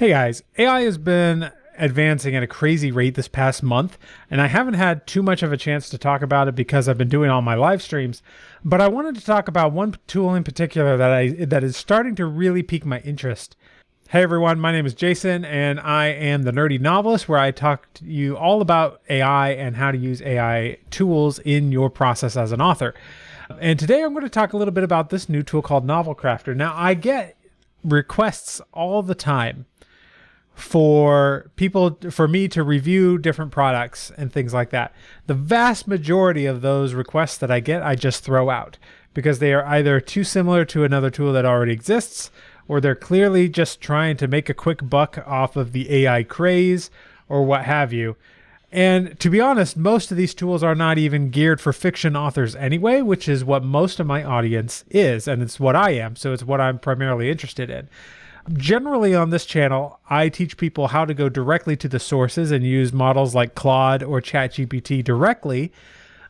Hey guys, AI has been advancing at a crazy rate this past month, and I haven't had too much of a chance to talk about it because I've been doing all my live streams. But I wanted to talk about one tool in particular that is starting to really pique my interest. Hey everyone, my name is Jason, and I am the Nerdy Novelist, where I talk to you all about AI and how to use AI tools in your process as an author. And today I'm going to talk a little bit about this new tool called Novel Crafter. Now, I get requests all the time for me to review different products and things like that. The vast majority of those requests that I get, I just throw out because they are either too similar to another tool that already exists, or they're clearly just trying to make a quick buck off of the AI craze or what have you. And to be honest, most of these tools are not even geared for fiction authors anyway, which is what most of my audience is, and it's what I am, so it's what I'm primarily interested in. Generally on this channel, I teach people how to go directly to the sources and use models like Claude or ChatGPT directly,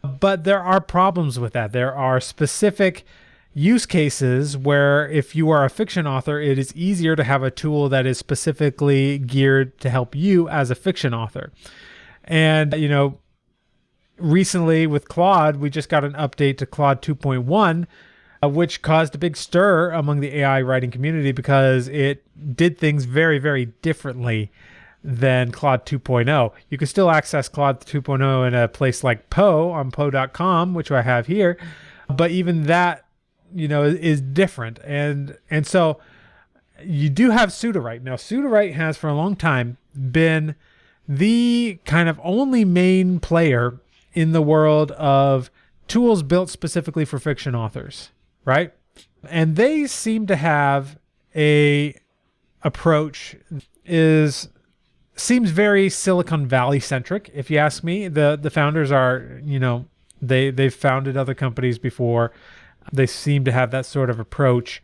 but there are problems with that. There are specific use cases where if you are a fiction author, it is easier to have a tool that is specifically geared to help you as a fiction author. And, recently with Claude, we just got an update to Claude 2.1, which caused a big stir among the AI writing community because it did things very, very differently than Claude 2.0. You can still access Claude 2.0 in a place like Poe on Poe.com, which I have here, but even that, is different. And so you do have Sudowrite. Now, Sudowrite has for a long time been the kind of only main player in the world of tools built specifically for fiction authors. Right? And they seem to have a approach seems very Silicon Valley centric, if you ask me. The founders are, they've founded other companies before. They seem to have that sort of approach.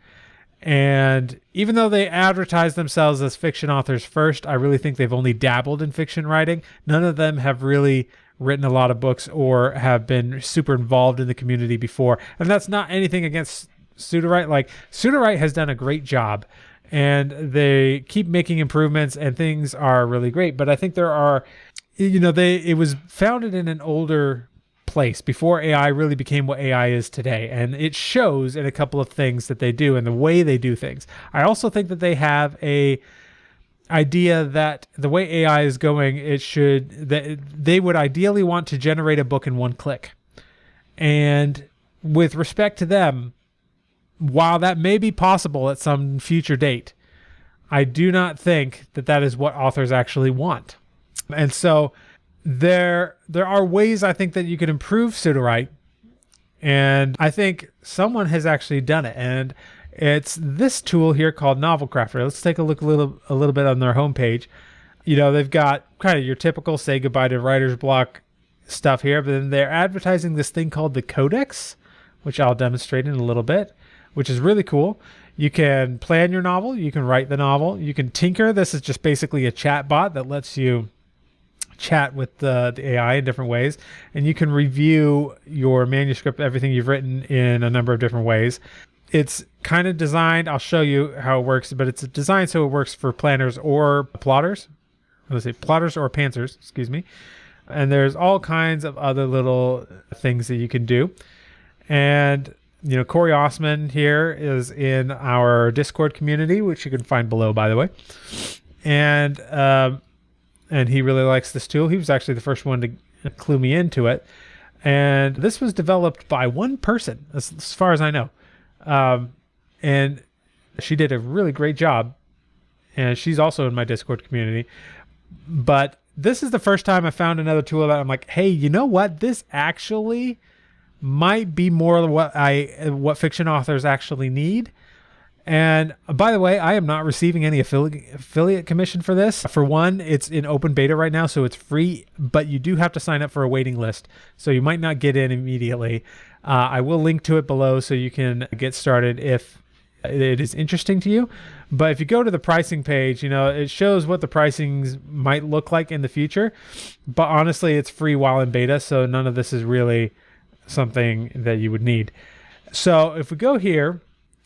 And even though they advertise themselves as fiction authors first, I really think they've only dabbled in fiction writing. None of them have really written a lot of books or have been super involved in the community before. And that's not anything against Sudowrite. Like, Sudowrite has done a great job and they keep making improvements and things are really great. But I think there are, it was founded in an older place before AI really became what AI is today. And it shows in a couple of things that they do and the way they do things. I also think that they have a idea that the way AI is going, that they would ideally want to generate a book in one click. And with respect to them, while that may be possible at some future date, I do not think that that is what authors actually want. And so there are ways I think that you could improve Sudowrite, and I think someone has actually done it. And it's this tool here called Novel Crafter. Let's take a look a little bit on their homepage. They've got kind of your typical say goodbye to writer's block stuff here, but then they're advertising this thing called the Codex, which I'll demonstrate in a little bit, which is really cool. You can plan your novel. You can write the novel. You can tinker. This is just basically a chat bot that lets you chat with the AI in different ways. And you can review your manuscript, everything you've written, in a number of different ways. It's kind of designed, I'll show you how it works, but it's designed so it works for planners or plotters. Let's say plotters or pantsers, excuse me. And there's all kinds of other little things that you can do. And, Corey Osman here is in our Discord community, which you can find below, by the way. And he really likes this tool. He was actually the first one to clue me into it. And this was developed by one person, as far as I know. And she did a really great job, and she's also in my Discord community. But this is the first time I found another tool that I'm like, hey, you know what? This actually might be more what fiction authors actually need. And by the way, I am not receiving any affiliate commission for this. For one, it's in open beta right now, so it's free, but you do have to sign up for a waiting list, so you might not get in immediately. I will link to it below so you can get started if it is interesting to you. But if you go to the pricing page, it shows what the pricings might look like in the future. But honestly, it's free while in beta, so none of this is really something that you would need. So if we go here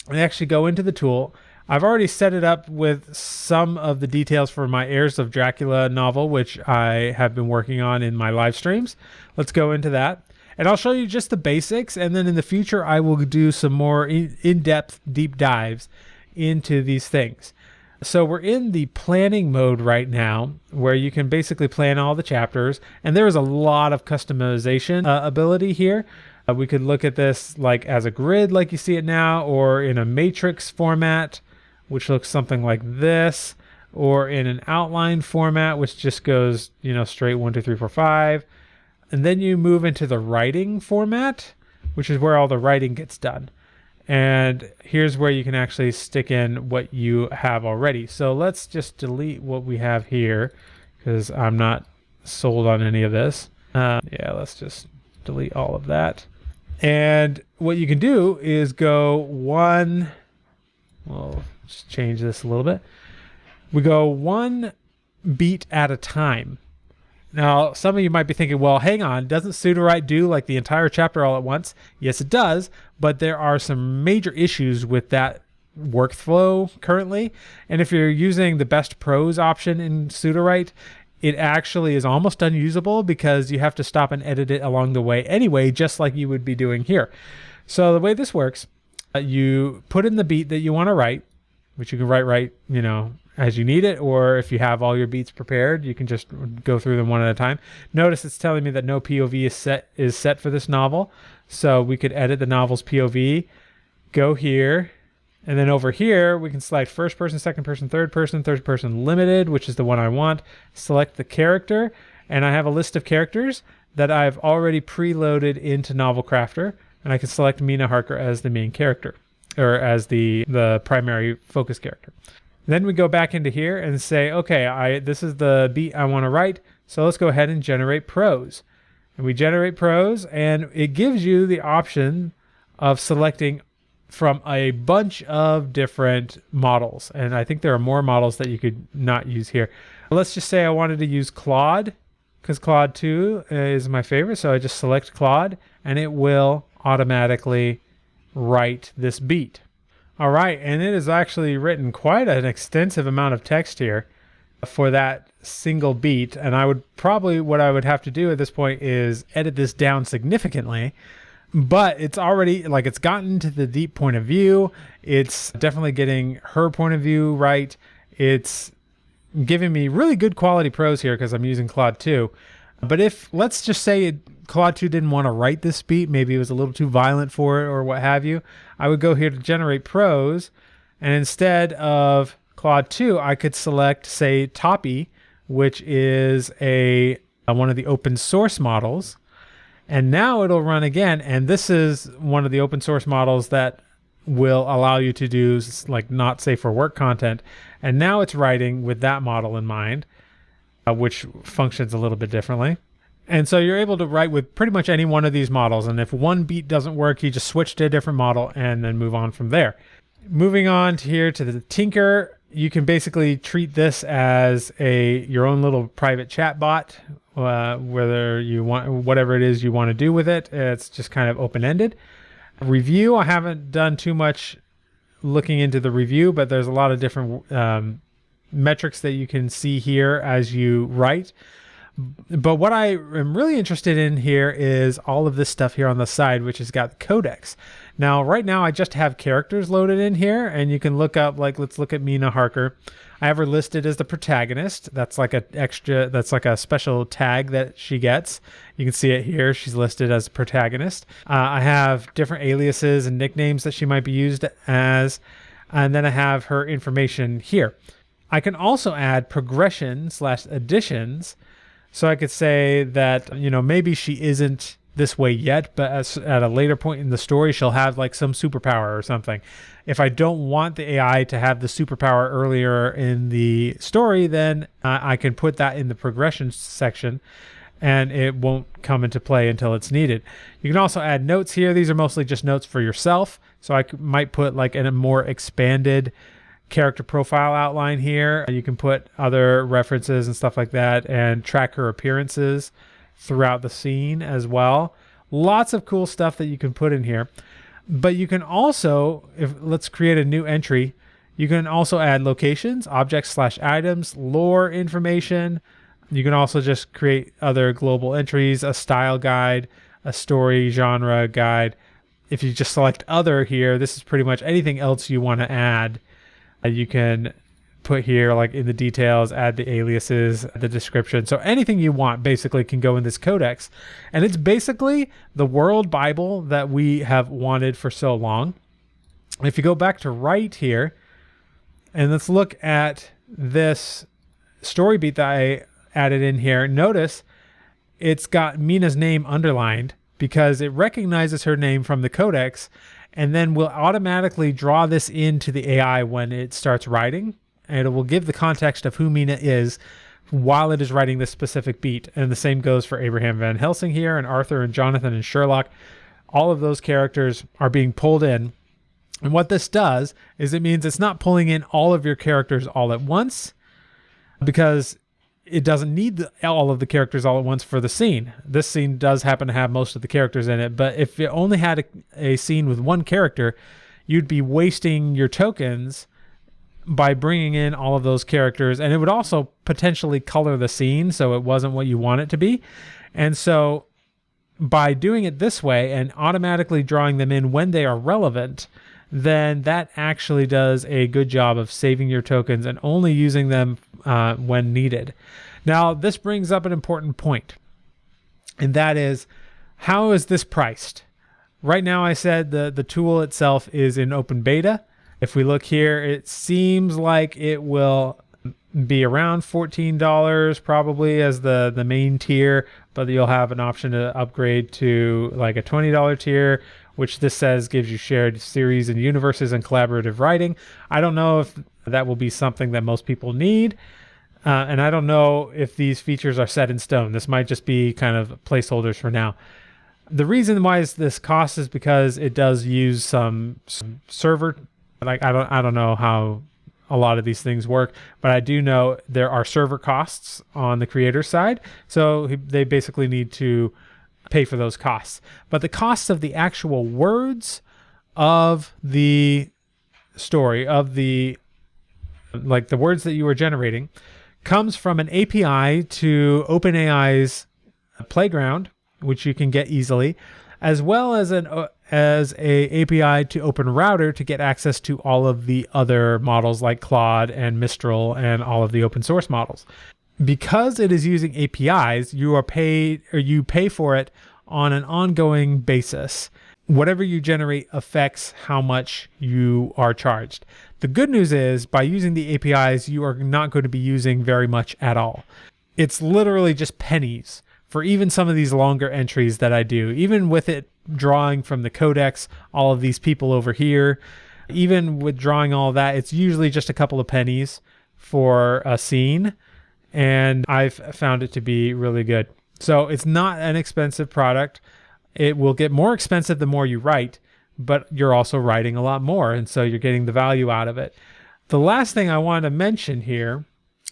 and actually go into the tool, I've already set it up with some of the details for my Heirs of Dracula novel, which I have been working on in my live streams. Let's go into that. And I'll show you just the basics. And then in the future, I will do some more in-depth deep dives into these things. So we're in the planning mode right now, where you can basically plan all the chapters. And there is a lot of customization ability here. We could look at this like as a grid like you see it now, or in a matrix format, which looks something like this, or in an outline format, which just goes, straight 1, 2, 3, 4, 5. And then you move into the writing format, which is where all the writing gets done. And here's where you can actually stick in what you have already. So let's just delete what we have here, because I'm not sold on any of this. Let's just delete all of that. And what you can do is go we'll just change this a little bit. We go one beat at a time. Now, some of you might be thinking, well, hang on, doesn't Sudowrite do like the entire chapter all at once? Yes, it does, but there are some major issues with that workflow currently. And if you're using the best prose option in Sudowrite, it actually is almost unusable because you have to stop and edit it along the way anyway, just like you would be doing here. So the way this works, you put in the beat that you want to write, which you can write, as you need it, or if you have all your beats prepared, you can just go through them one at a time. Notice it's telling me that no POV is set for this novel, so we could edit the novel's POV, go here, and then over here we can select first person, second person, third person limited, which is the one I want. Select the character, and I have a list of characters that I've already preloaded into Novel Crafter, and I can select Mina Harker as the main character, or as the primary focus character. Then we go back into here and say, okay, this is the beat I want to write, so let's go ahead and generate prose. And we generate prose, and it gives you the option of selecting from a bunch of different models. And I think there are more models that you could not use here. Let's just say I wanted to use Claude, because Claude 2 is my favorite, so I just select Claude, and it will automatically write this beat. All right, and it is actually written quite an extensive amount of text here for that single beat. And what I would have to do at this point is edit this down significantly. But it's already, it's gotten to the deep point of view. It's definitely getting her point of view right. It's giving me really good quality prose here because I'm using Claude 2. But let's just say Claude 2 didn't want to write this beat, maybe it was a little too violent for it or what have you, I would go here to generate prose, and instead of Claude 2, I could select, say, Toppy, which is one of the open source models. And now it'll run again, and this is one of the open source models that will allow you to do not safe for work content. And now it's writing with that model in mind, which functions a little bit differently. And so you're able to write with pretty much any one of these models. And if one beat doesn't work, you just switch to a different model and then move on from there. Moving on here to the Tinker, you can basically treat this as your own little private chat bot, whether you want, whatever it is you want to do with it. It's just kind of open-ended. Review, I haven't done too much looking into the review, but there's a lot of different metrics that you can see here as you write. But what I am really interested in here is all of this stuff here on the side, which has got Codex. Now, right now, I just have characters loaded in here, and you can look up, let's look at Mina Harker. I have her listed as the protagonist. That's like a special tag that she gets. You can see it here. She's listed as a protagonist. I have different aliases and nicknames that she might be used as, and then I have her information here. I can also add progression/additions. So I could say that, maybe she isn't this way yet, but at a later point in the story, she'll have some superpower or something. If I don't want the AI to have the superpower earlier in the story, then I can put that in the progression section and it won't come into play until it's needed. You can also add notes here. These are mostly just notes for yourself. So I might put in a more expanded character profile outline here. You can put other references and stuff like that and track her appearances throughout the scene as well. Lots of cool stuff that you can put in here. But you can also, let's create a new entry. You can also add locations, objects/items, lore information. You can also just create other global entries, a style guide, a story genre guide. If you just select other here, this is pretty much anything else you want to add. You can put here, like in the details, add the aliases, the description. So anything you want basically can go in this codex. And it's basically the world Bible that we have wanted for so long. If you go back to right here, and let's look at this story beat that I added in here, notice it's got Mina's name underlined because it recognizes her name from the codex and then will automatically draw this into the AI when it starts writing. And it will give the context of who Mina is while it is writing this specific beat. And the same goes for Abraham Van Helsing here, and Arthur and Jonathan and Sherlock. All of those characters are being pulled in. And what this does is it means it's not pulling in all of your characters all at once, because it doesn't need all of the characters all at once for the scene. This scene does happen to have most of the characters in it, but if it only had a scene with one character, you'd be wasting your tokens by bringing in all of those characters, and it would also potentially color the scene so it wasn't what you want it to be. And so by doing it this way and automatically drawing them in when they are relevant, then that actually does a good job of saving your tokens and only using them when needed. Now, this brings up an important point, and that is, how is this priced? Right now, I said the tool itself is in open beta. If we look here, it seems like it will be around $14 probably as the main tier, but you'll have an option to upgrade to like a $20 tier, which this says gives you shared series and universes and collaborative writing. I don't know if that will be something that most people need. And I don't know if these features are set in stone. This might just be kind of placeholders for now. The reason why this costs is because it does use some server. Like I don't know how a lot of these things work, but I do know there are server costs on the creator side. So they basically need to pay for those costs. But the costs of the actual words of the story, of the words that you are generating, comes from an API to OpenAI's Playground, which you can get easily, as well as a API to OpenRouter to get access to all of the other models like Claude and Mistral and all of the open source models. Because it is using APIs, you pay for it on an ongoing basis. Whatever you generate affects how much you are charged. The good news is, by using the APIs, you are not going to be using very much at all. It's literally just pennies for even some of these longer entries that I do. Even with it drawing from the Codex, all of these people over here, even with drawing all of that, it's usually just a couple of pennies for a scene. And I've found it to be really good. So it's not an expensive product. It will get more expensive the more you write, but you're also writing a lot more, and so you're getting the value out of it. The last thing I want to mention here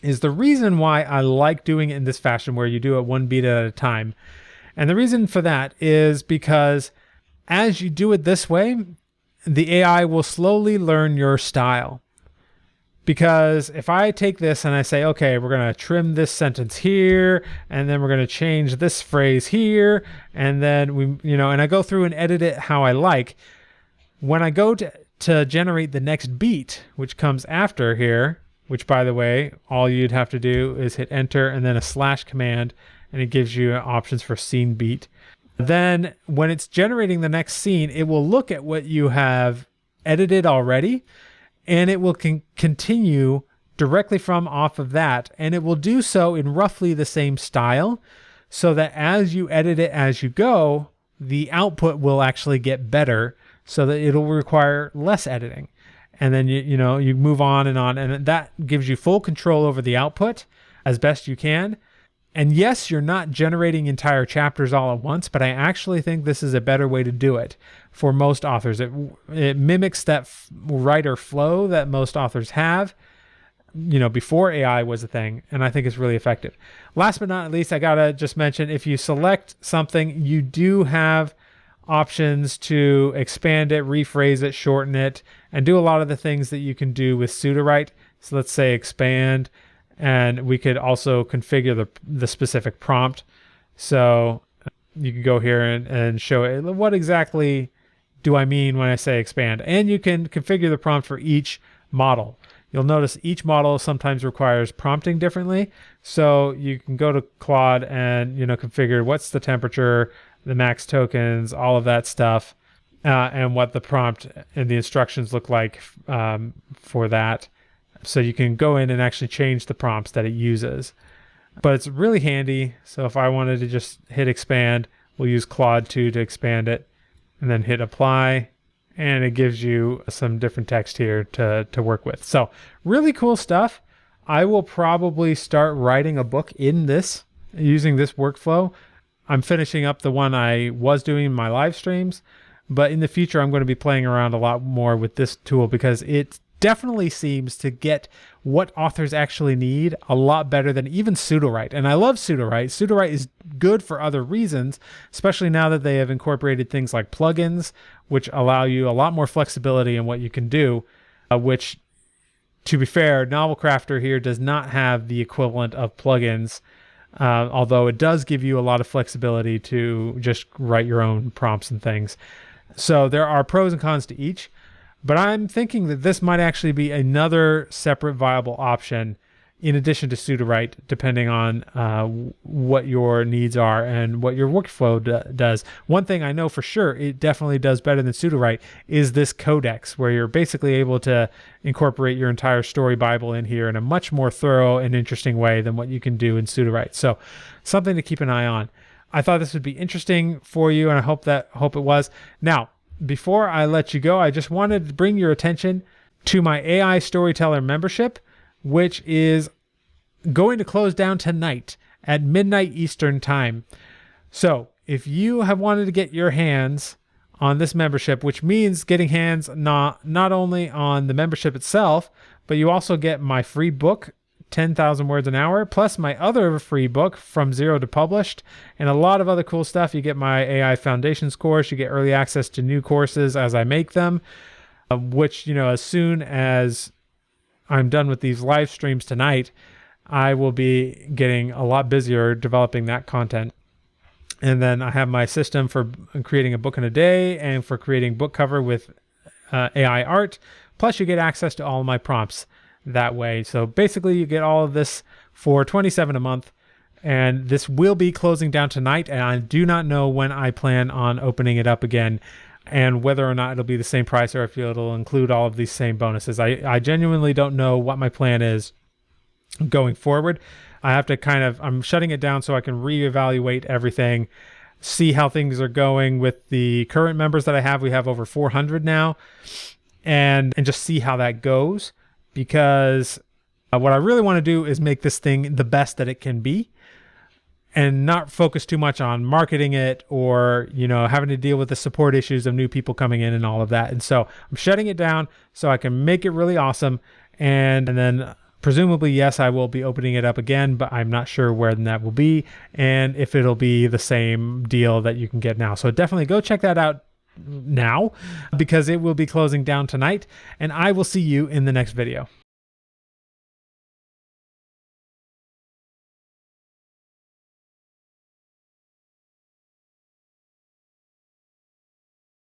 is the reason why I like doing it in this fashion, where you do it one beat at a time. And the reason for that is because as you do it this way, the AI will slowly learn your style. Because if I take this and I say, okay, we're going to trim this sentence here, and then we're going to change this phrase here, and then and I go through and edit it how I like. When I go to generate the next beat, which comes after here, which, by the way, all you'd have to do is hit enter and then a slash command, and it gives you options for scene beat. Then when it's generating the next scene, it will look at what you have edited already, and it will continue directly from off of that. And it will do so in roughly the same style, so that as you edit it as you go, the output will actually get better, so that it'll require less editing. And then you move on, and that gives you full control over the output as best you can. And yes, you're not generating entire chapters all at once, but I actually think this is a better way to do it for most authors. It mimics that writer flow that most authors have, before AI was a thing, and I think it's really effective. Last but not least, I gotta just mention, if you select something, you do have options to expand it, rephrase it, shorten it, and do a lot of the things that you can do with Sudowrite. So let's say expand, and we could also configure the specific prompt. So you can go here and show it. What exactly do I mean when I say expand? And you can configure the prompt for each model. You'll notice each model sometimes requires prompting differently. So you can go to Claude and, configure what's the temperature, the max tokens, all of that stuff, and what the prompt and the instructions look like for that. So you can go in and actually change the prompts that it uses. But it's really handy. So if I wanted to just hit expand, we'll use Claude 2 to expand it, and then hit apply. And it gives you some different text here to work with. So really cool stuff. I will probably start writing a book in this, using this workflow. I'm finishing up the one I was doing in my live streams, but in the future, I'm going to be playing around a lot more with this tool because it definitely seems to get what authors actually need a lot better than even Sudowrite. And I love Sudowrite. Sudowrite is good for other reasons, especially now that they have incorporated things like plugins, which allow you a lot more flexibility in what you can do, which, to be fair, Novel Crafter here does not have the equivalent of plugins, although it does give you a lot of flexibility to just write your own prompts and things. So there are pros and cons to each. But I'm thinking that this might actually be another separate viable option in addition to Sudowrite, depending on what your needs are and what your workflow does. One thing I know for sure it definitely does better than Sudowrite is this Codex, where you're basically able to incorporate your entire story Bible in here in a much more thorough and interesting way than what you can do in Sudowrite. So something to keep an eye on. I thought this would be interesting for you, and I hope it was. Now, before I let you go, I just wanted to bring your attention to my AI Storyteller membership, which is going to close down tonight at midnight Eastern time. So if you have wanted to get your hands on this membership, which means getting hands not only on the membership itself, but you also get my free book, 10,000 words an hour, plus my other free book, From Zero to Published, and a lot of other cool stuff. You get my AI Foundations course, you get early access to new courses as I make them, which, as soon as I'm done with these live streams tonight, I will be getting a lot busier developing that content. And then I have my system for creating a book in a day and for creating book cover with AI art, plus you get access to all of my prompts that way. So basically you get all of this for $27 a month, and this will be closing down tonight, and I do not know when I plan on opening it up again and whether or not it'll be the same price or if it'll include all of these same bonuses. I genuinely don't know what my plan is going forward. I have to I'm shutting it down so I can reevaluate everything, see how things are going with the current members that I have. We have over 400 now, and just see how that goes. Because what I really want to do is make this thing the best that it can be and not focus too much on marketing it or, having to deal with the support issues of new people coming in and all of that. And so I'm shutting it down so I can make it really awesome. And then presumably, yes, I will be opening it up again, but I'm not sure where that will be and if it'll be the same deal that you can get now. So definitely go check that out now because it will be closing down tonight, and I will see you in the next video.